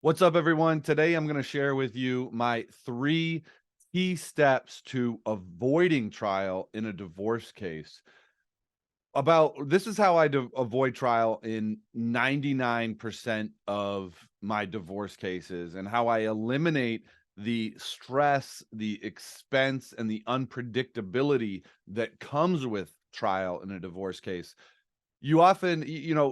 What's up, everyone? Today, I'm going to share with you my 3 key steps to avoiding trial in a divorce case. This is how I avoid trial in 99% of my divorce cases, and how I eliminate the stress, the expense, and the unpredictability that comes with trial in a divorce case. You often,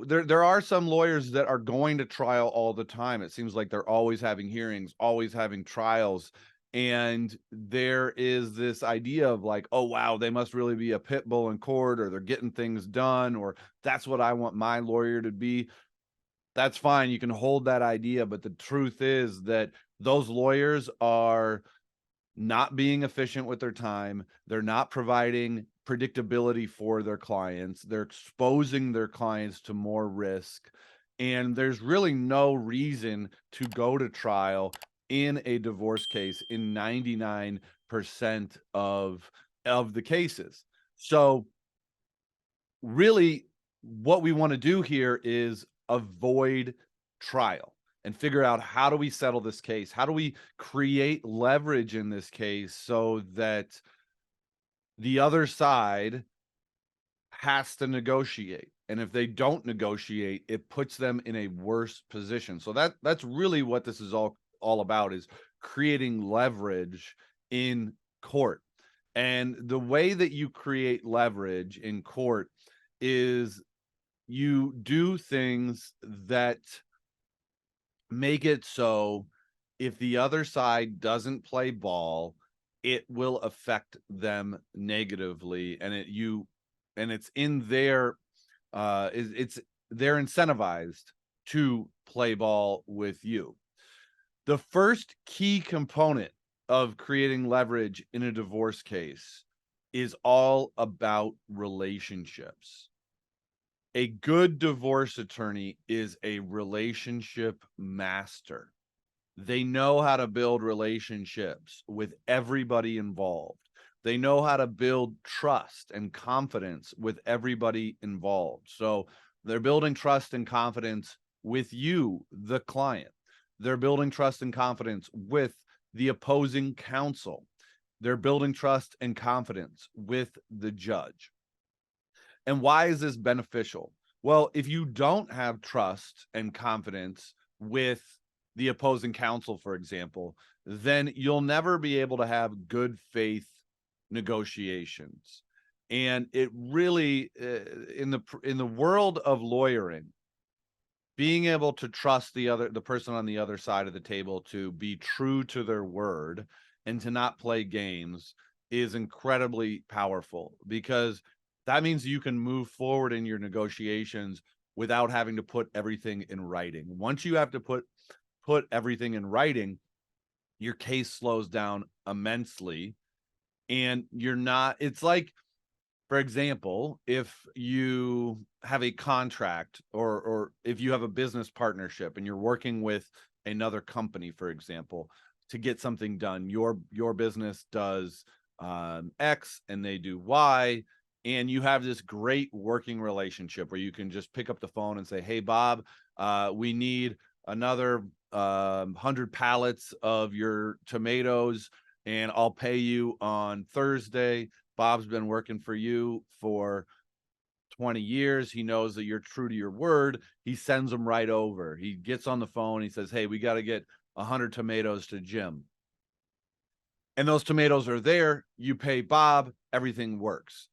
there are some lawyers that are going to trial all the time. It seems like they're always having hearings, always having trials. And there is this idea of like, oh, wow, they must really be a pit bull in court, or they're getting things done, or that's what I want my lawyer to be. That's fine. You can hold that idea. But the truth is that those lawyers are not being efficient with their time. They're not providing predictability for their clients. They're exposing their clients to more risk. And there's really no reason to go to trial in a divorce case in 99% of the cases. So really, what we want to do here is avoid trial and figure out, how do we settle this case? How do we create leverage in this case so that the other side has to negotiate? And if they don't negotiate, it puts them in a worse position. So that's really what this is all about, is creating leverage in court. And the way that you create leverage in court is you do things that make it so if the other side doesn't play ball, it will affect them negatively, and it's in their it's they're incentivized to play ball with you. The first key component of creating leverage in a divorce case is all about relationships. A good divorce attorney is a relationship master. They know how to build relationships with everybody involved. They know how to build trust and confidence with everybody involved. So they're building trust and confidence with you, the client. They're building trust and confidence with the opposing counsel. They're building trust and confidence with the judge. And why is this beneficial? Well, if you don't have trust and confidence with the opposing counsel, for example, then you'll never be able to have good faith negotiations. And it really, in the world of lawyering, being able to trust the person on the other side of the table to be true to their word and to not play games is incredibly powerful, because that means you can move forward in your negotiations without having to put everything in writing. Once you have to put everything in writing, your case slows down immensely. And it's like, for example, if you have a contract, or if you have a business partnership and you're working with another company, for example, to get something done, your business does X and they do Y, and you have this great working relationship where you can just pick up the phone and say, hey, Bob, we need another 100 pallets of your tomatoes, and I'll pay you on Thursday. Bob's been working for you for 20 years. He knows that you're true to your word. He sends them right over. He gets on the phone. He says, hey, we got to get 100 tomatoes to Jim. And those tomatoes are there. You pay Bob. Everything works.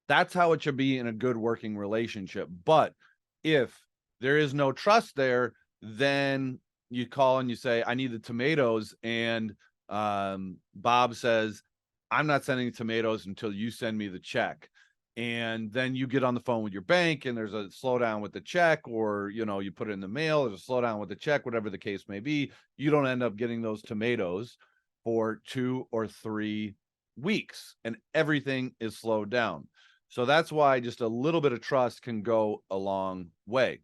That's how it should be in a good working relationship. But if there is no trust there, then you call and you say, I need the tomatoes. And Bob says, I'm not sending tomatoes until you send me the check. And then you get on the phone with your bank and there's a slowdown with the check, or, you put it in the mail, there's a slowdown with the check, whatever the case may be. You don't end up getting those tomatoes for 2 or 3 weeks, and everything is slowed down. So that's why just a little bit of trust can go a long way.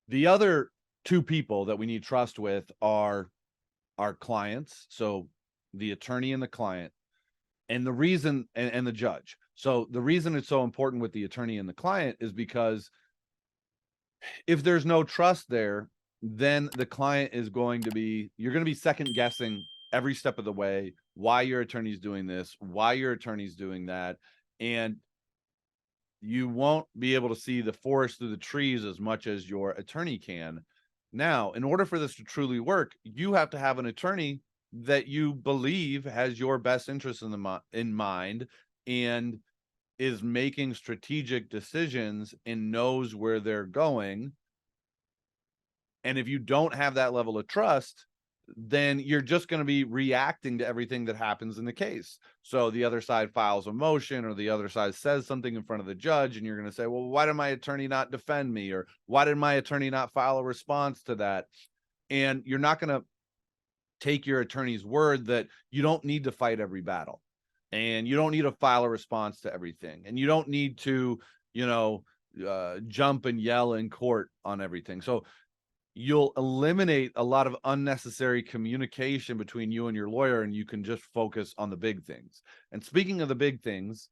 The other 2 people that we need trust with are our clients. So the attorney and the client, and the reason, and the judge. So the reason it's so important with the attorney and the client is because if there's no trust there, then the client is going to be, you're going to be second guessing every step of the way, why your attorney's doing this, why your attorney's doing that. And you won't be able to see the forest through the trees as much as your attorney can. Now, in order for this to truly work, you have to have an attorney that you believe has your best interest in mind and is making strategic decisions and knows where they're going. And if you don't have that level of trust, then you're just going to be reacting to everything that happens in the case. So the other side files a motion, or the other side says something in front of the judge, and you're going to say, well, why did my attorney not defend me? Or why did my attorney not file a response to that? And you're not going to take your attorney's word that you don't need to fight every battle, and you don't need to file a response to everything, and you don't need to, jump and yell in court on everything. So you'll eliminate a lot of unnecessary communication between you and your lawyer, and you can just focus on the big things. And speaking of the big things,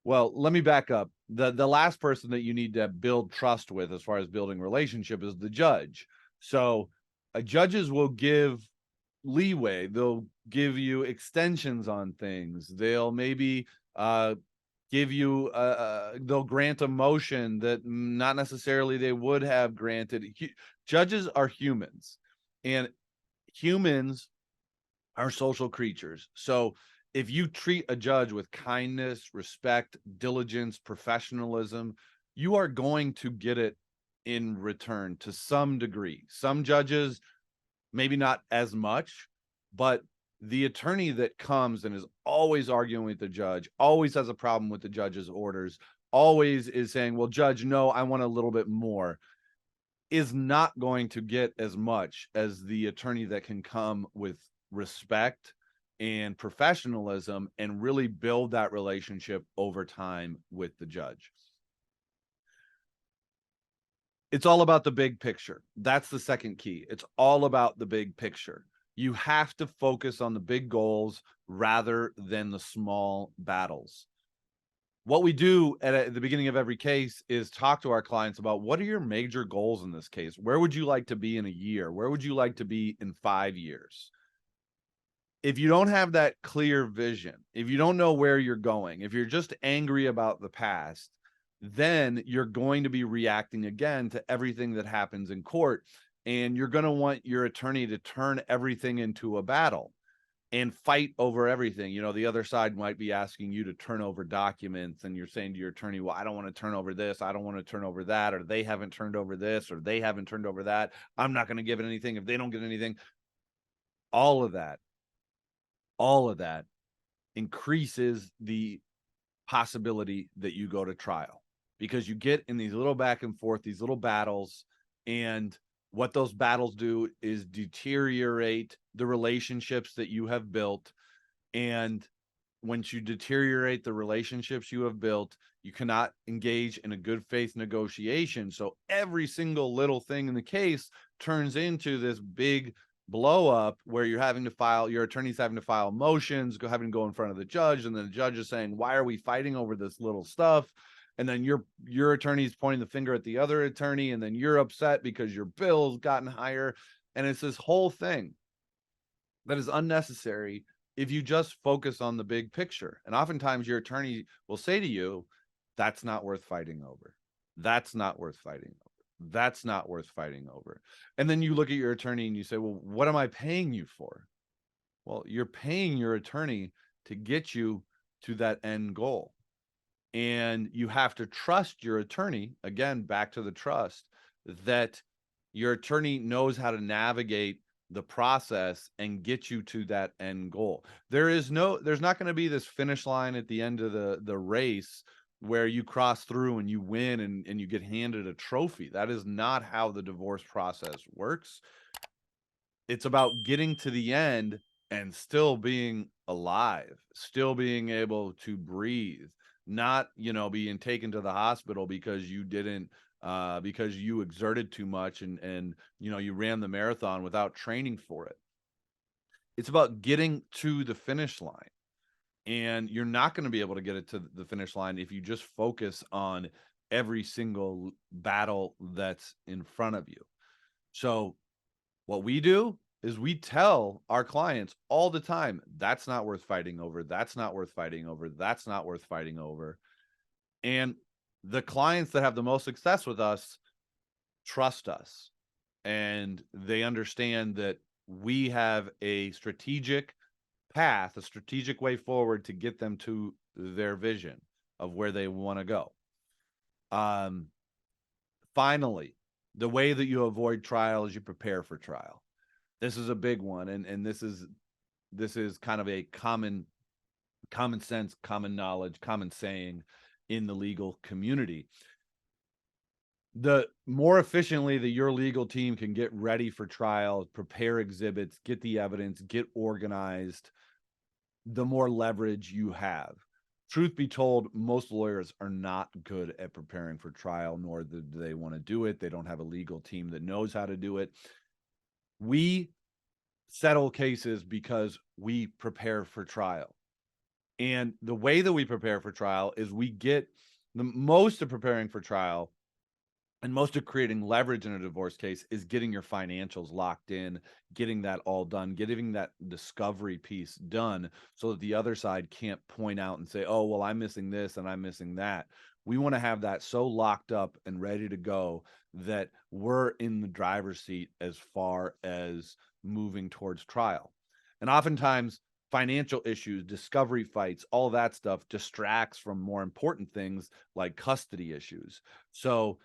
well, let me back up. The last person that you need to build trust with as far as building relationship is the judge. So judges will give leeway. They'll give you extensions on things. They'll maybe give you they'll grant a motion that not necessarily they would have granted. Judges are humans, and humans are social creatures. So if you treat a judge with kindness, respect, diligence, professionalism, you are going to get it in return to some degree. Some judges, maybe not as much, but the attorney that comes and is always arguing with the judge, always has a problem with the judge's orders, always is saying, well, judge, no, I want a little bit more, is not going to get as much as the attorney that can come with respect and professionalism and really build that relationship over time with the judge. It's all about the big picture. That's the second key. It's all about the big picture. You have to focus on the big goals rather than the small battles. What we do at the beginning of every case is talk to our clients about, what are your major goals in this case? Where would you like to be in a year? Where would you like to be in 5 years? If you don't have that clear vision, if you don't know where you're going, if you're just angry about the past, then you're going to be reacting again to everything that happens in court. And you're going to want your attorney to turn everything into a battle and fight over everything. The other side might be asking you to turn over documents, and you're saying to your attorney, well, I don't want to turn over this, I don't want to turn over that, or they haven't turned over this, or they haven't turned over that, I'm not going to give it anything if they don't get anything. All of that increases the possibility that you go to trial, because you get in these little back and forth, these little battles, and what those battles do is deteriorate the relationships that you have built. And once you deteriorate the relationships you have built, you cannot engage in a good faith negotiation. So every single little thing in the case turns into this big blow up where your attorney's having to file motions, having to go in front of the judge, and then the judge is saying, why are we fighting over this little stuff? And then your attorney's pointing the finger at the other attorney, and then you're upset because your bill's gotten higher. And it's this whole thing that is unnecessary if you just focus on the big picture. And oftentimes your attorney will say to you, that's not worth fighting over. That's not worth fighting over. That's not worth fighting over. And then you look at your attorney and you say, well, what am I paying you for? Well, you're paying your attorney to get you to that end goal. And you have to trust your attorney, again, back to the trust, that your attorney knows how to navigate the process and get you to that end goal. There's not going to be this finish line at the end of the race where you cross through and you win and you get handed a trophy. That is not how the divorce process works. It's about getting to the end and still being alive, still being able to breathe, not, being taken to the hospital because you didn't, because you exerted too much and, you ran the marathon without training for it. It's about getting to the finish line. And you're not going to be able to get it to the finish line if you just focus on every single battle that's in front of you. So What we do is we tell our clients all the time, that's not worth fighting over. That's not worth fighting over. That's not worth fighting over. And the clients that have the most success with us trust us, and they understand that we have a strategic path, a strategic way forward to get them to their vision of where they want to go. Finally, the way that you avoid trial is you prepare for trial. This is a big one, and this is kind of a common sense, common knowledge, common saying in the legal community. The more efficiently that your legal team can get ready for trial, prepare exhibits, get the evidence, get organized, the more leverage you have. Truth be told, most lawyers are not good at preparing for trial, nor do they want to do it. They don't have a legal team that knows how to do it. We settle cases because we prepare for trial. And the way that we prepare for trial is we get the most of preparing for trial and most of creating leverage in a divorce case is getting your financials locked in, getting that all done, getting that discovery piece done so that the other side can't point out and say, oh, well, I'm missing this and I'm missing that. We want to have that so locked up and ready to go that we're in the driver's seat as far as moving towards trial. And oftentimes, financial issues, discovery fights, all that stuff distracts from more important things like custody issues. So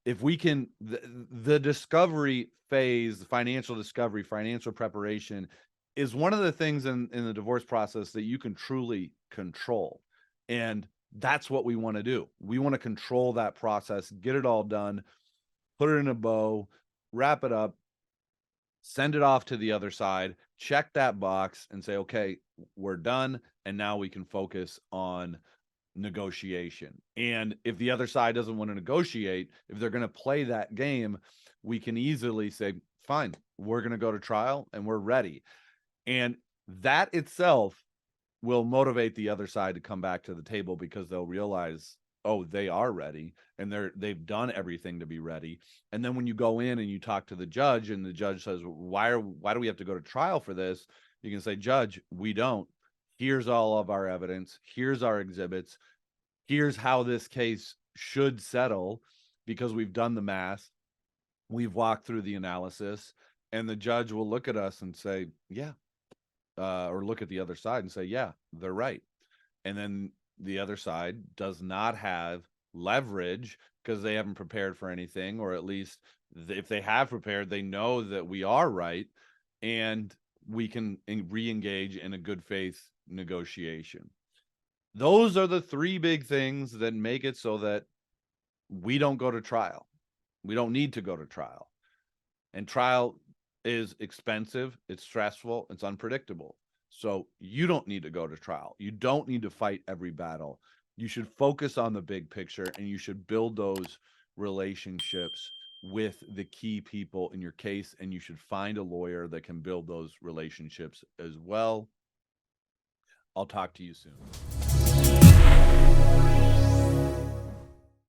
if we can, the discovery phase, financial discovery, financial preparation is one of the things in the divorce process that you can truly control. And that's what we want to do. We want to control that process, get it all done, put it in a bow, wrap it up, send it off to the other side, check that box and say, okay, we're done. And now we can focus on negotiation. And if the other side doesn't want to negotiate, if they're going to play that game, we can easily say, fine, we're going to go to trial and we're ready. And that itself will motivate the other side to come back to the table because they'll realize, oh, they are ready and they've done everything to be ready. And then when you go in and you talk to the judge and the judge says, why do we have to go to trial for this? You can say, Judge, we don't. Here's all of our evidence. Here's our exhibits. Here's how this case should settle because we've done the math. We've walked through the analysis, and the judge will look at us and say, yeah, or look at the other side and say, yeah, they're right. And then the other side does not have leverage because they haven't prepared for anything, or at least if they have prepared, they know that we are right, and we can re-engage in a good faith negotiation. Those are the three big things that make it so that we don't go to trial. We don't need to go to trial. And trial is expensive, it's stressful, it's unpredictable. So you don't need to go to trial. You don't need to fight every battle. You should focus on the big picture and you should build those relationships with the key people in your case, and you should find a lawyer that can build those relationships as well. I'll talk to you soon.